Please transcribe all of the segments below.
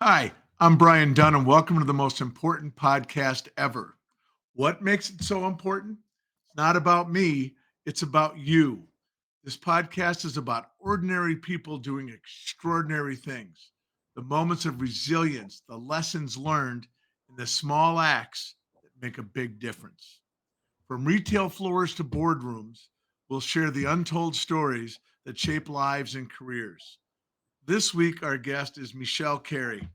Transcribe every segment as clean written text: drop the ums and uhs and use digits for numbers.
Hi, I'm Brian Dunn, and welcome to the most important podcast ever. What makes it so important? It's not about me, it's about you. This podcast is about ordinary people doing extraordinary things, the moments of resilience, the lessons learned, and the small acts that make a big difference. From retail floors to boardrooms, we'll share the untold stories that shape lives and careers. This week, our guest is Mechelle Carey.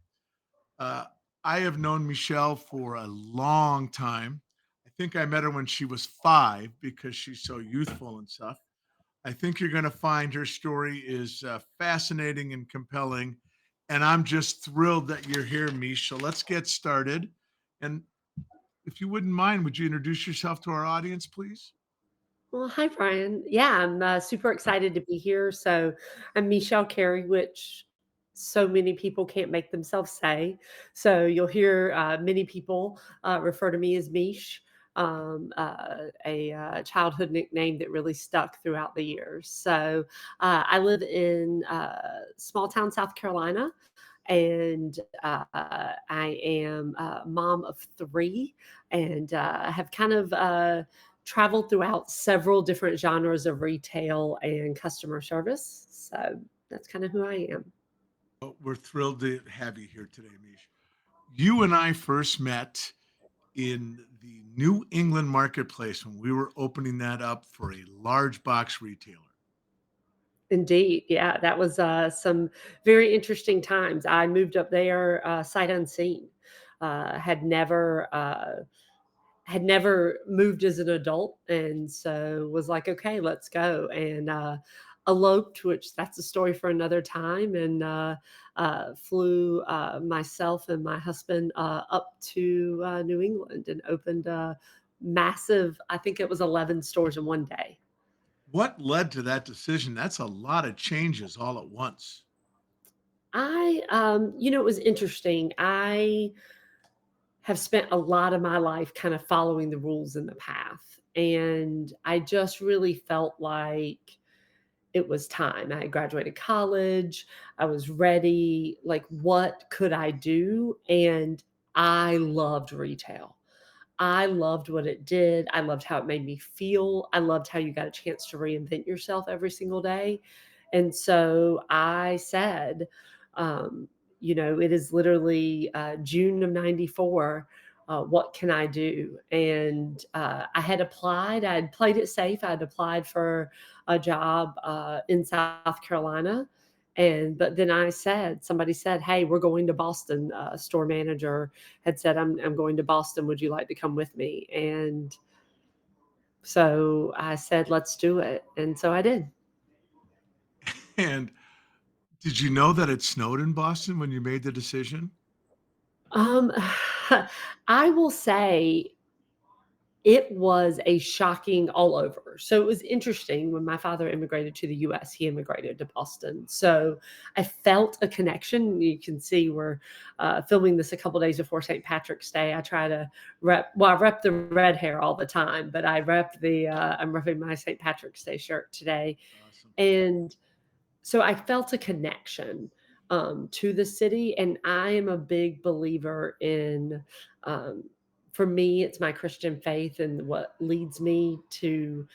Uh, I have known Mechelle for a long time. I think I met her when she was 5 because she's so youthful and stuff. I think you're going to find her story is fascinating and compelling. And I'm just thrilled that you're here, Mish. So let's get started. And if you wouldn't mind, would you introduce yourself to our audience, please? Well, hi, Brian. Yeah, I'm super excited to be here. So, I'm Mechelle Carey, which so many people can't make themselves say. So, you'll hear many people refer to me as Mish, a childhood nickname that really stuck throughout the years. So, I live in small town South Carolina, and I am a mom of three, and have kind of traveled throughout several different genres of retail and customer service. So that's kind of who I am. Well, we're thrilled to have you here today, Mish. You and I first met in the New England marketplace when we were opening that up for a large box retailer. Indeed. Yeah, that was some very interesting times. I moved up there sight unseen. Had never moved as an adult, and so was like, okay, let's go, and eloped, which that's a story for another time, and flew myself and my husband up to New England and opened a massive, I think it was 11 stores in one day. What led to that decision? That's a lot of changes all at once. It was interesting. I have spent a lot of my life kind of following the rules in the path. And I just really felt like it was time. I had graduated college. I was ready. Like, what could I do? And I loved retail. I loved what it did. I loved how it made me feel. I loved how you got a chance to reinvent yourself every single day. And so I said, um, it is literally June of 94. What can I do? And I had applied, I had played it safe. I had applied for a job in South Carolina. But then somebody said, "Hey, we're going to Boston." Store manager had said, I'm going to Boston. Would you like to come with me? And so I said, let's do it. And so I did. And did you know that it snowed in Boston when you made the decision? Um, I will say it was a shocking all over. So it was interesting when my father immigrated to the US, he immigrated to Boston. So I felt a connection. You can see we're filming this a couple days before St. Patrick's Day. I try to I rep the red hair all the time, but I'm repping my St. Patrick's Day shirt today. Awesome. And so I felt a connection to the city. And I am a big believer in, um, for me, it's my Christian faith and what leads me to,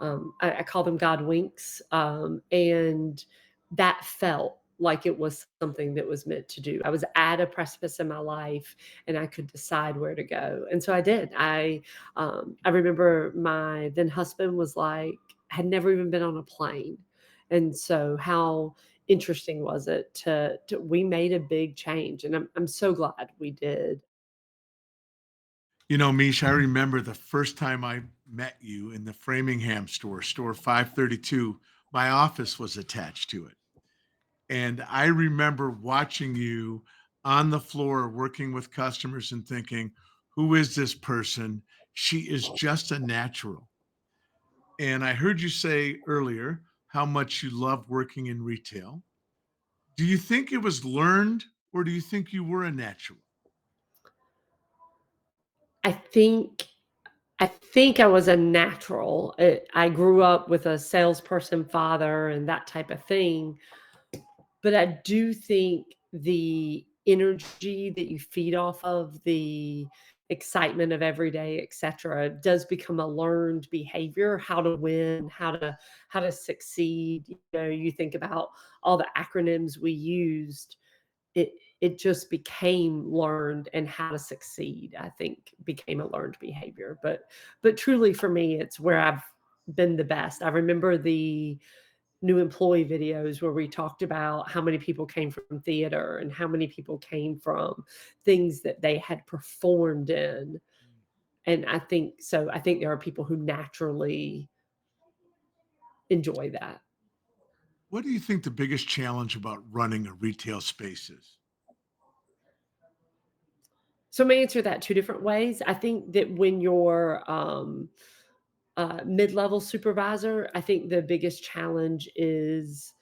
I call them God winks. And that felt like it was something that was meant to do. I was at a precipice in my life and I could decide where to go. And so I did. I remember my then husband was like, had never even been on a plane, and so how interesting was it to we made a big change, and I'm so glad we did. You know, Mish, I remember the first time I met you in the Framingham store, store 532. My office was attached to it. And I remember watching you on the floor working with customers and thinking, who is this person? She is just a natural. And I heard you say earlier how much you love working in retail. Do you think it was learned or do you think you were a natural? I think I think I was a natural. I grew up with a salesperson father and that type of thing, but I do think the energy that you feed off of, the excitement of every day, etc., does become a learned behavior, how to win, how to succeed. You think about all the acronyms we used, it just became learned, and how to succeed, I think, became a learned behavior. But truly for me, it's where I've been the best. I remember the new employee videos where we talked about how many people came from theater and how many people came from things that they had performed in. And I think there are people who naturally enjoy that. What do you think the biggest challenge about running a retail space is? So I'm gonna answer that two different ways. I think that when you're mid-level supervisor, I think the biggest challenge is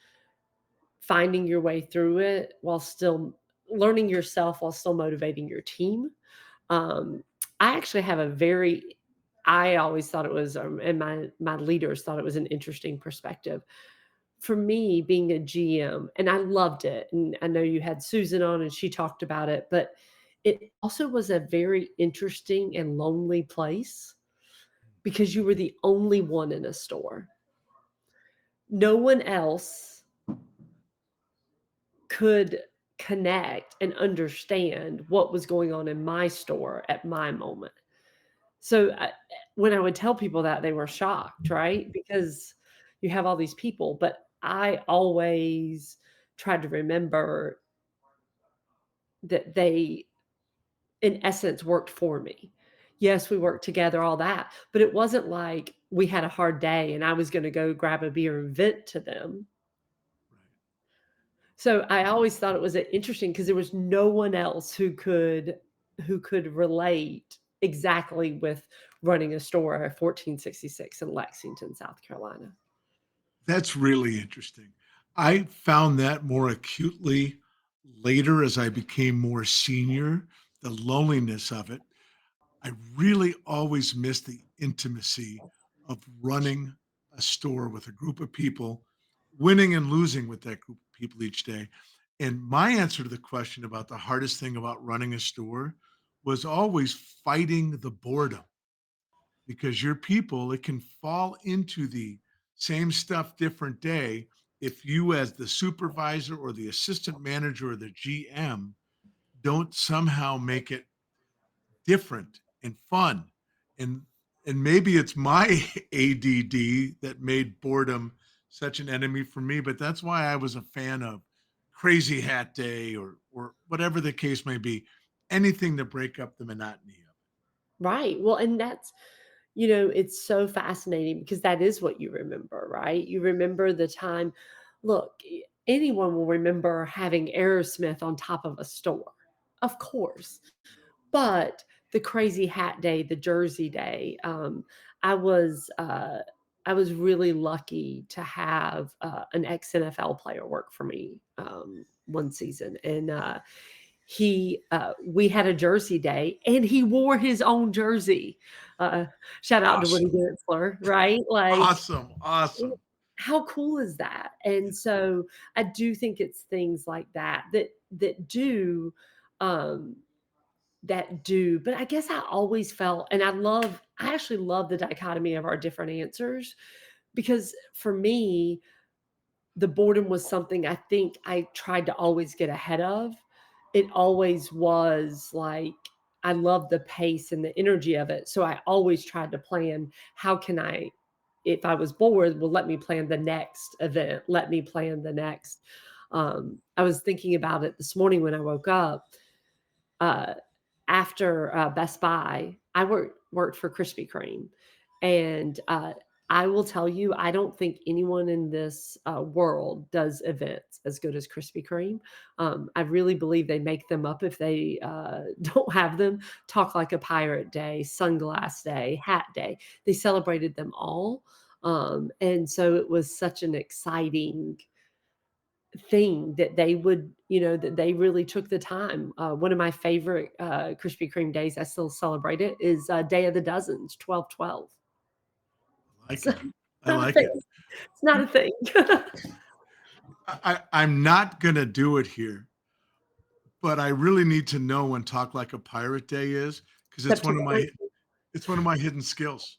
finding your way through it while still learning yourself while still motivating your team. Um, I actually have a very I always thought it was, and my leaders thought it was an interesting perspective. For me, being a GM, and I loved it, and I know you had Susan on, and she talked about it, but it also was a very interesting and lonely place because you were the only one in a store. No one else could connect and understand what was going on in my store at my moment. So, when I would tell people that, they were shocked, right? Because you have all these people, but I always tried to remember that they, in essence, worked for me. Yes, we worked together, all that, but it wasn't like we had a hard day and I was gonna go grab a beer and vent to them. Right. So I always thought it was interesting because there was no one else who could relate exactly with running a store at 1466 in Lexington, South Carolina. That's really interesting. I found that more acutely later as I became more senior, the loneliness of it. I really always miss the intimacy of running a store with a group of people, winning and losing with that group of people each day. And my answer to the question about the hardest thing about running a store was always fighting the boredom, because your people, it can fall into the same stuff different day if you, as the supervisor or the assistant manager or the GM, don't somehow make it different and fun. And maybe it's my ADD that made boredom such an enemy for me, but that's why I was a fan of Crazy Hat Day or whatever the case may be, anything to break up the monotony of Right. Well, and that's, it's so fascinating because that is what you remember, right? You remember the time. Look, anyone will remember having Aerosmith on top of a store, of course. But the crazy hat day, the jersey day, I was uh, I was really lucky to have an ex NFL player work for me one season, and he we had a jersey day, and he wore his own jersey. Uh, Shout it. out to Woody Awesome. Dantzler, right? Like, Awesome. Awesome. how cool is that? And so I do think it's things like that um, but I guess I always felt, and I actually love the dichotomy of our different answers because for me, the boredom was something I think I tried to always get ahead of. It always was like, I love the pace and the energy of it. So I always tried to plan, how can I, if I was bored, well, let me plan the next event, let me plan the next. I was thinking about it this morning when I woke up. Uh, After Best Buy, I worked for Krispy Kreme, and I will tell you, I don't think anyone in this world does events as good as Krispy Kreme. I really believe they make them up if they don't have them. Talk Like a Pirate Day, Sunglass Day, Hat Day. They celebrated them all, and so it was such an exciting thing that they would, that they really took the time. One of my favorite Krispy Kreme days, I still celebrate it, is Day of the Dozens, 12/12. I like So, it. I not a like it. thing. It's not a thing. I'm not gonna do it here, but I really need to know when Talk Like a Pirate Day is because September 19th. it's one of my hidden skills.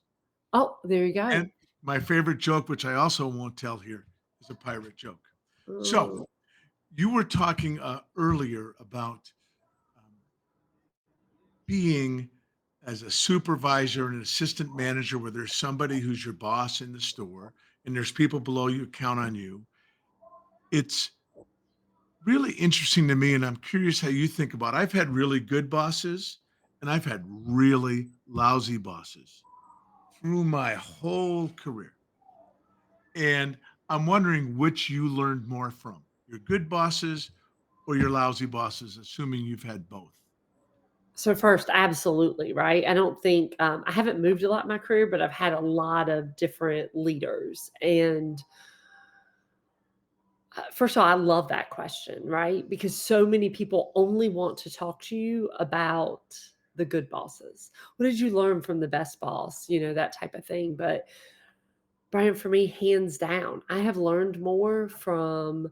Oh, there you go. And my favorite joke, which I also won't tell here, is a pirate joke. So Oh. you were talking earlier about um, being as a supervisor and an assistant manager where there's somebody who's your boss in the store and there's people below you who count on you. It's really interesting to me, and I'm curious how you think about it. I've had really good bosses and I've had really lousy bosses through my whole career. And I'm wondering which you learned more from, your good bosses or your lousy bosses, assuming you've had both. So first, absolutely, right? I don't think I haven't moved a lot in my career, but I've had a lot of different leaders. And first of all, I love that question, right? Because so many people only want to talk to you about the good bosses. What did you learn from the best boss? That type of thing. But Brian, for me, hands down, I have learned more from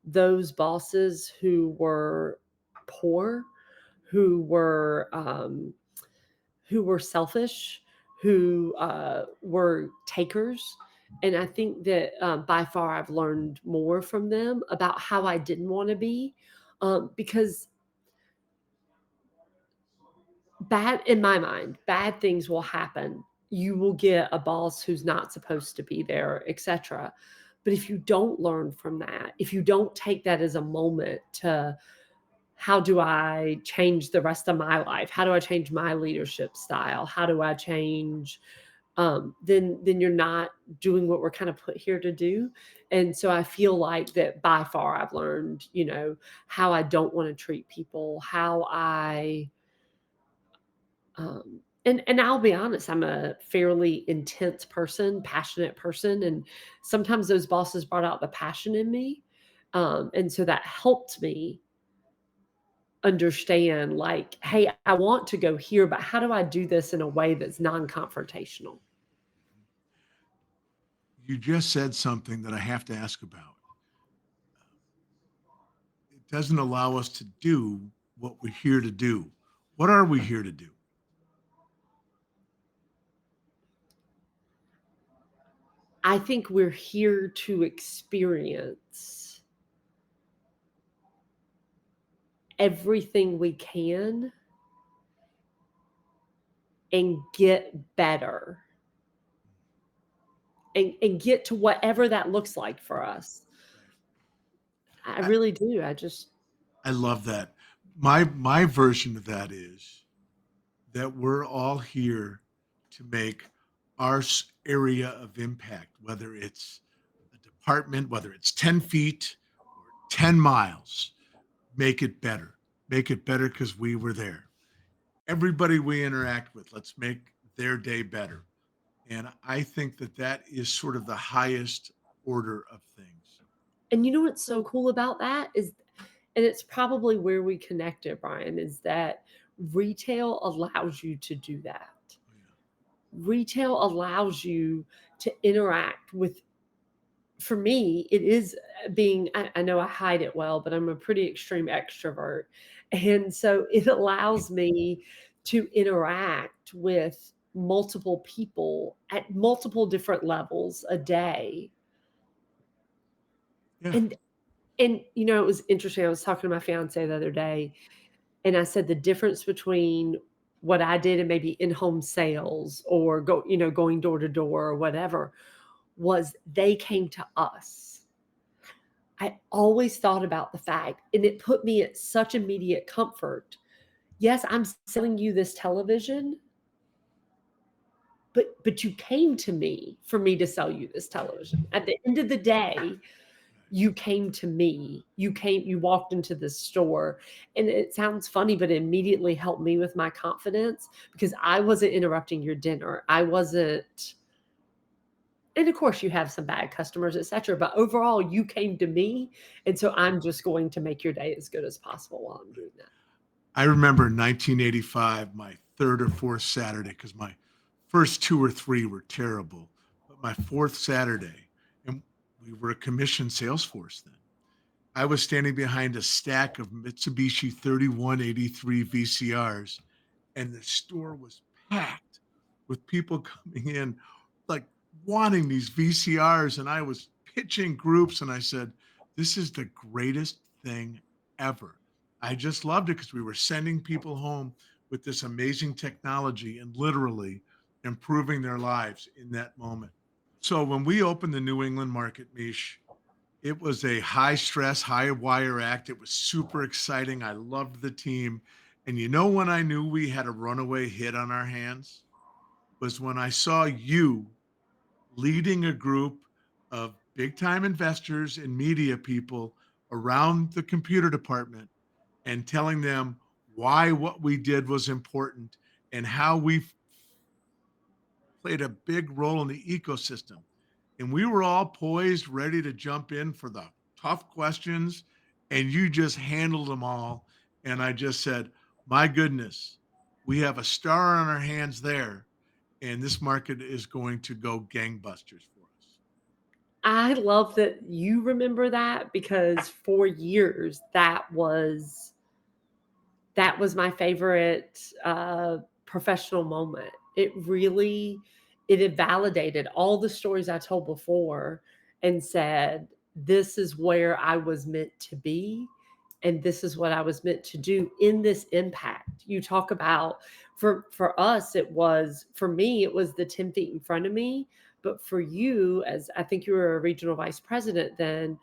those bosses who were poor, who were um, who were selfish, who were takers. And I think that by far I've learned more from them about how I didn't want to be. Because in my mind, bad things will happen. You will get a boss who's not supposed to be there, etc. But if you don't learn from that, if you don't take that as a moment to how do I change the rest of my life? How do I change my leadership style? How do I change then you're not doing what we're kind of put here to do. And so I feel like that by far I've learned, how I don't want to treat people, how I and I'll be honest, I'm a fairly intense person, passionate person, and sometimes those bosses brought out the passion in me. And so that helped me understand, like, hey, I want to go here, but how do I do this in a way that's non-confrontational? You just said something that I have to ask about. It doesn't allow us to do what we're here to do. What are we here to do? I think we're here to experience everything we can and get better and get to whatever that looks like for us. Right. I I, really do. I just I love that. My version of that is that we're all here to make our area of impact, whether it's a department, whether it's 10 feet or 10 miles, make it better. Make it better because we were there. Everybody we interact with, let's make their day better. And I think that that is sort of the highest order of things. and you know what's so cool about that is and it's probably where we connected, Brian, is that retail allows you to do that. Oh, yeah. Retail allows you to interact with for me, it is being I know I hide it well, but I'm a pretty extreme extrovert. And so it allows me to interact with multiple people at multiple different levels a day. Yeah. And it was interesting. I was talking to my fiance the other day and I said the difference between what I did and maybe in-home sales or going door to door or whatever was they came to us. I always thought about the fact, and it put me at such immediate comfort. Yes, I'm selling you this television, but you came to me for me to sell you this television. At the end of the day, Right. you came to me. You walked into the store. And it sounds funny, but it immediately helped me with my confidence because I wasn't interrupting your dinner. I wasn't and of course you have some bad customers, etc. But overall, you came to me, and so I'm just going to make your day as good as possible while I'm doing that. I remember in 1985, my third or fourth Saturday, because my first two or three were terrible, but my fourth Saturday, and we were a commission sales force then. I was standing behind a stack of Mitsubishi 3183 VCRs, and the store was packed with people coming in, like, wanting these VCRs, and I was pitching groups, and I said, "This is the greatest thing ever." I just loved it because we were sending people home with this amazing technology and literally improving their lives in that moment. So when we opened the New England market, Mish, it was a high stress, high wire act. It was super exciting. I loved the team. And you know when I knew we had a runaway hit on our hands? Was when I saw you leading a group of big time investors and media people around the computer department and telling them why what we did was important and how we played a big role in the ecosystem. And we were all poised, ready to jump in for the tough questions. And you just handled them all. And I just said, my goodness, we have a star on our hands there. And this market is going to go gangbusters for us. I love that you remember that because for years that was my favorite professional moment. It had validated all the stories I told before and said, this is where I was meant to be. And this is what I was meant to do in this impact. You talk about for us, for me, it was the 10 feet in front of me. But for you, as I think you were a regional vice president then,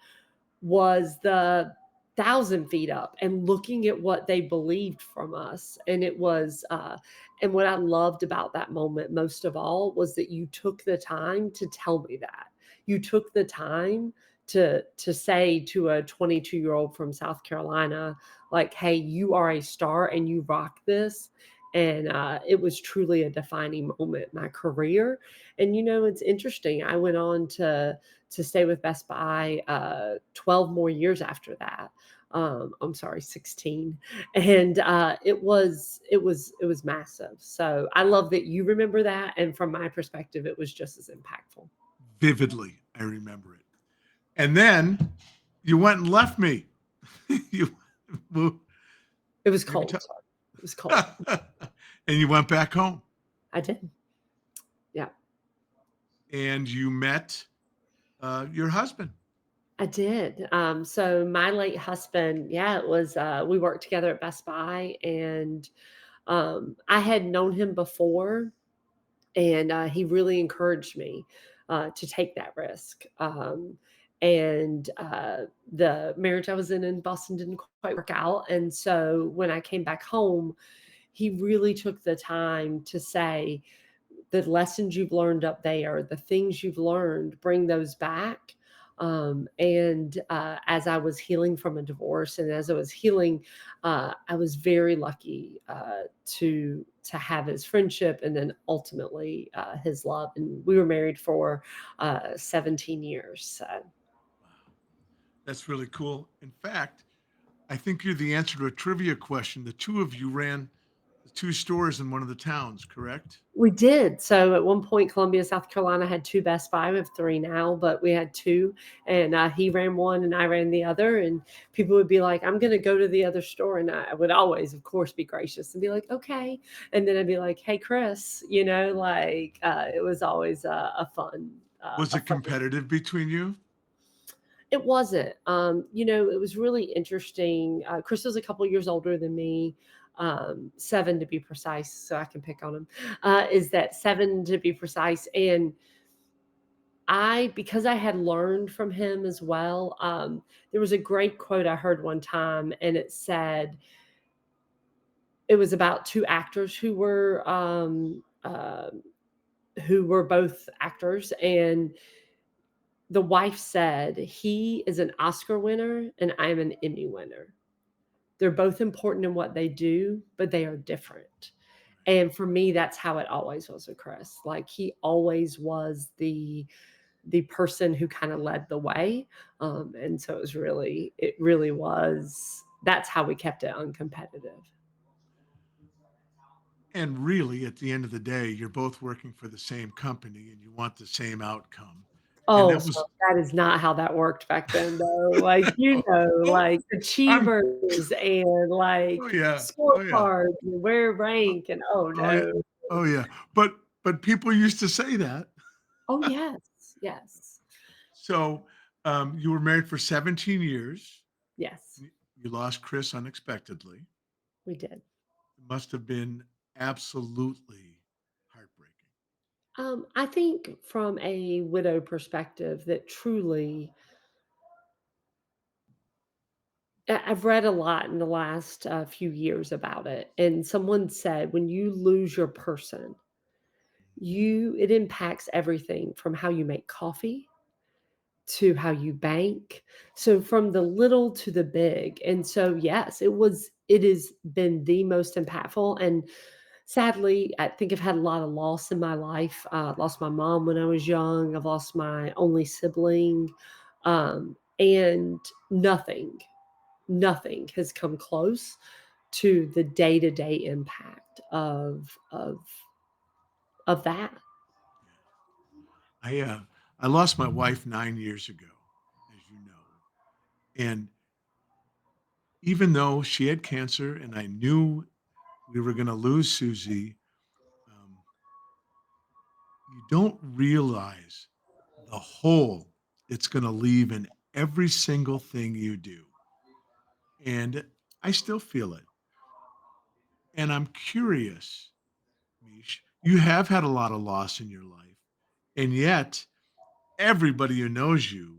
was the 1,000 feet up and looking at what they believed from us. And and what I loved about that moment most of all was that you took the time to tell me that. You took the time to say to a 22-year-old from South Carolina, like, hey, you are a star and you rock this. And it was truly a defining moment in my career. And it's interesting. I went on to stay with Best Buy 12 more years after that. I'm sorry, 16. And it was massive. So I love that you remember that. And from my perspective, it was just as impactful. Vividly, I remember it. And then you went and left me. you moved, It was maybe cold. Sorry. It was cold. and you went back home I did. Yeah, and you met your husband. I did. So my late husband, yeah, it was, we worked together at Best Buy and I had known him before. And he really encouraged me to take that risk. And the marriage I was in Boston didn't quite work out. And so when I came back home, he really took the time to say, the lessons you've learned up there, the things you've learned, bring those back. And as I was healing from a divorce, and as I was healing, I was very lucky to have his friendship, and then ultimately his love. And we were married for 17 years. So Wow, that's really cool. In fact, I think you're the answer to a trivia question. The two of you ran the two stores in one of the towns, correct? we did. So at one point, Columbia, South Carolina had two Best Buy. We have three now, but we had two, and he ran one and I ran the other. And people would be like, "I'm going to go to the other store," and I would always, of course, be gracious and be like, "Okay." And then I'd be like, "Hey, Chris," it was always Was a it fun. competitive between you? It wasn't. It was really interesting. Chris was a couple years older than me, 7 to be precise, so I can pick on him. Is that 7 to be precise? And because I had learned from him as well, there was a great quote I heard one time, and it said, it was about two actors who were both actors, and the wife said, "He is an Oscar winner, and I am an Emmy winner. They're both important in what they do, but they are different." And for me, that's how it always was with Chris. Like, he always was the person who kind of led the way. And so it really was. That's how we kept it uncompetitive. And really, at the end of the day, you're both working for the same company and you want the same outcome. And Oh, that so was that is not how that worked back then, though. Like, oh, like, I'm achievers and, oh like, yeah, oh yeah, scorecards and where oh, rank and oh, oh yeah, no. oh yeah. But people used to say that. Oh, yes, yes, So you were married for 17 years. yes, You lost Chris unexpectedly. we did. It must have been absolutely heartbreaking. I think from a widow perspective that truly I've read a lot in the last, few years about it, and someone said, "When you lose your person, you it impacts everything from how you make coffee to how you bank, so from the little to the big." And so, yes, it has been the most impactful, and sadly, I think I've had a lot of loss in my life. Lost my mom when I was young. I've lost my only sibling, and nothing, nothing has come close to the day-to-day impact of that. I uh, I lost my wife 9 years ago, as you know, and even though she had cancer, and I knew we were going to lose Susie, um, you don't realize the hole it's going to leave in every single thing you do, and I still feel it. And I'm curious, Mish, you have had a lot of loss in your life, and yet everybody who knows you,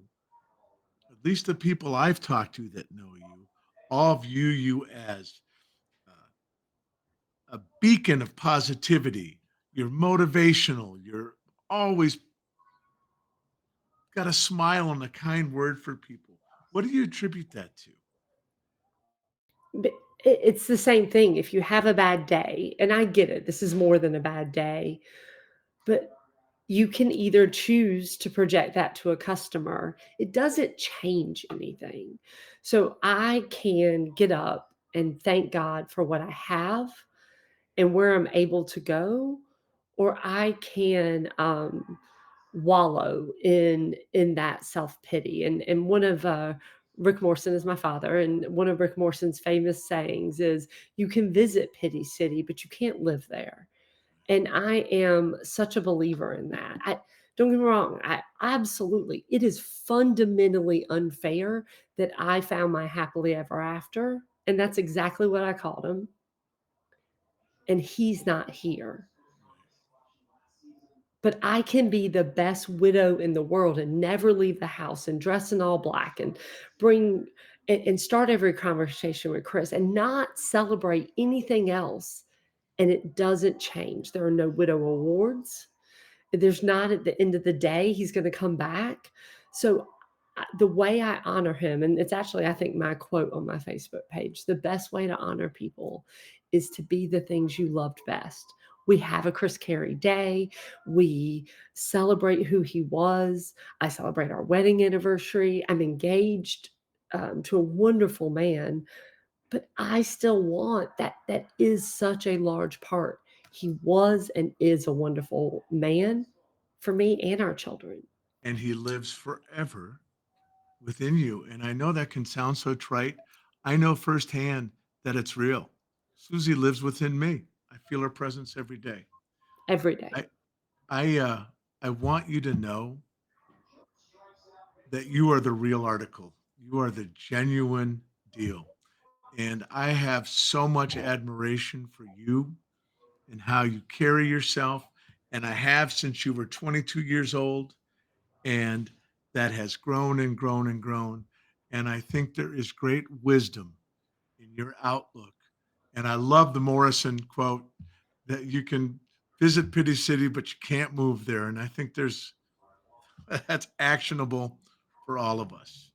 at least the people I've talked to that know you, all view you as uh, a beacon of positivity. You're motivational. You're always got a smile and a kind word for people. What do you attribute that to? But it's the same thing. If you have a bad day, and I get it, this is more than a bad day, but you can either choose to project that to a customer. It doesn't change anything. So I can get up and thank God for what I have and where I'm able to go, or I can wallow in that self-pity. And one of Rick Morrison is my father, and one of Rick Morrison's famous sayings is, "You can visit Pity City, but you can't live there." And I am such a believer in that. I don't get me wrong, I absolutely it is fundamentally unfair that I found my happily ever after, and that's exactly what I called him, and he's not here. But I can be the best widow in the world and never leave the house and dress in all black and bring and start every conversation with Chris and not celebrate anything else, and it doesn't change. There are no widow awards. There's not at the end of the day, he's gonna come back. So, the way I honor him, and it's actually, I think, my quote on my Facebook page, "The best way to honor people is to be the things you loved best." We have a Chris Carey Day. We celebrate who he was. I celebrate our wedding anniversary. I'm engaged, to a wonderful man, but I still want that is such a large part. He was and is a wonderful man for me and our children. And he lives forever within you. And I know that can sound so trite. I know firsthand that it's real. Susie lives within me. I feel her presence every day. Every day. I I I want you to know that you are the real article. You are the genuine deal. And I have so much admiration for you and how you carry yourself. And I have since you were 22 years old. And that has grown and grown and grown. And I think there is great wisdom in your outlook. And I love the Morrison quote that you can visit Pity City, but you can't move there. And I think there's that's actionable for all of us.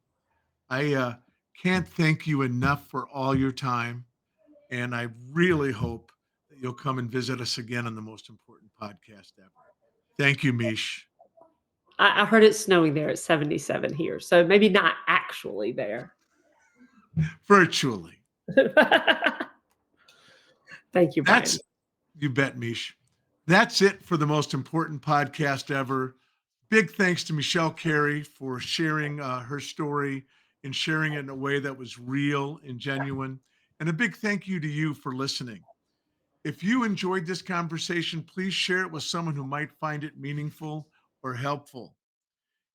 I can't thank you enough for all your time. And I really hope that you'll come and visit us again on the most important podcast ever. Thank you, Mish. I heard it's snowing there at 77 here, so maybe not actually there. Virtually. Thank you, Brian. That's you bet, Mish. That's it for the most important podcast ever. Big thanks to Mechelle Carey for sharing her story and sharing it in a way that was real and genuine. And a big thank you to you for listening. If you enjoyed this conversation, please share it with someone who might find it meaningful or helpful.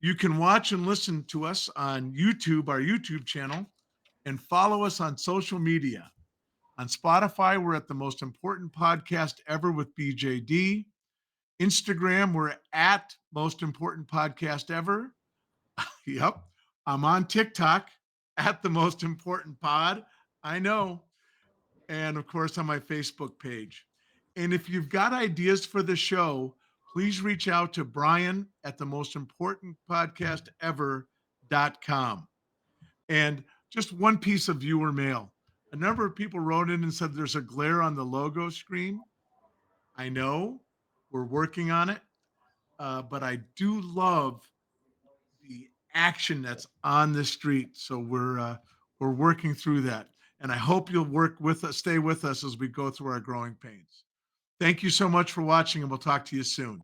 You can watch and listen to us on YouTube, our YouTube channel, and follow us on social media. On Spotify, we're at the most important podcast ever with BJD. Instagram, we're at most important podcast ever. Yep. I'm on TikTok at the most important pod. I know. And of course, on my Facebook page. And if you've got ideas for the show, please reach out to Brian at the most important podcast ever.com. And just one piece of viewer mail. A number of people wrote in and said there's a glare on the logo screen. I know we're working on it, but I do love the action that's on the street. So we're working through that, and I hope you'll work with us, stay with us as we go through our growing pains. Thank you so much for watching, and we'll talk to you soon.